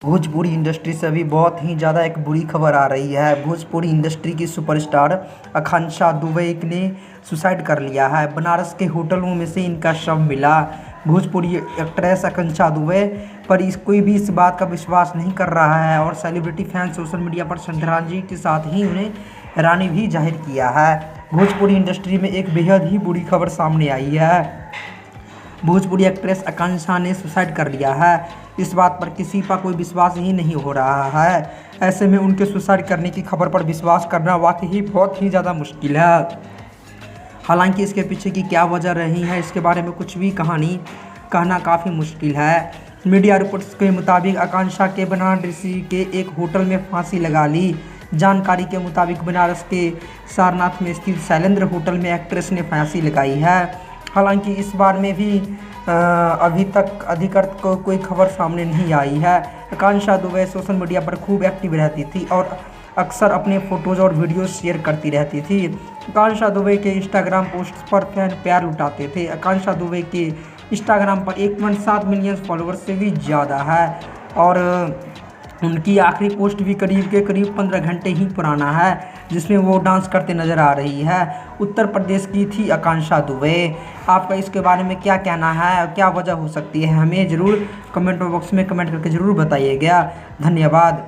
Bhojpuri industry से अभी बहुत ही ज़्यादा एक बुरी खबर आ रही है। भोजपुरी इंडस्ट्री की सुपरस्टार आकांक्षा दुबे ने सुसाइड कर लिया है। बनारस के होटलों में से इनका शव मिला। भोजपुरी एक्ट्रेस आकांक्षा दुबे पर कोई भी इस बात का विश्वास नहीं कर रहा है और सेलिब्रिटी फैन सोशल मीडिया पर श्रद्धांजलि के साथ ही उन्हें हैरानी भी जाहिर किया है। भोजपुरी इंडस्ट्री में एक बेहद ही बुरी खबर सामने आई है। भोजपुरी एक्ट्रेस आकांक्षा ने सुसाइड कर लिया है। इस बात पर किसी का कोई विश्वास ही नहीं हो रहा है। ऐसे में उनके सुसाइड करने की खबर पर विश्वास करना वाकई बहुत ही ज़्यादा मुश्किल है। हालांकि इसके पीछे की क्या वजह रही है, इसके बारे में कुछ भी कहना काफ़ी मुश्किल है। मीडिया रिपोर्ट्स के मुताबिक आकांक्षा के बनारस के एक होटल में फांसी लगा ली। जानकारी के मुताबिक बनारस के सारनाथ में स्थित शैलेंद्र होटल में एक्ट्रेस ने फांसी लगाई है। हालांकि इस बारे में भी अभी तक अधिकृत को कोई खबर सामने नहीं आई है। आकांक्षा दुबे सोशल मीडिया पर खूब एक्टिव रहती थी और अक्सर अपने फ़ोटोज़ और वीडियोज़ शेयर करती रहती थी। आकांक्षा दुबे के इंस्टाग्राम पोस्ट पर फैन प्यार लुटाते थे। आकांक्षा दुबे के इंस्टाग्राम पर 1.7 मिलियन फॉलोअर्स से भी ज़्यादा है और उनकी आखिरी पोस्ट भी करीब 15 घंटे ही पुराना है, जिसमें वो डांस करते नज़र आ रही है। उत्तर प्रदेश की थी आकांक्षा दुबे। आपका इसके बारे में क्या कहना है और क्या वजह हो सकती है, हमें ज़रूर कमेंट बॉक्स में कमेंट करके ज़रूर बताइएगा। धन्यवाद।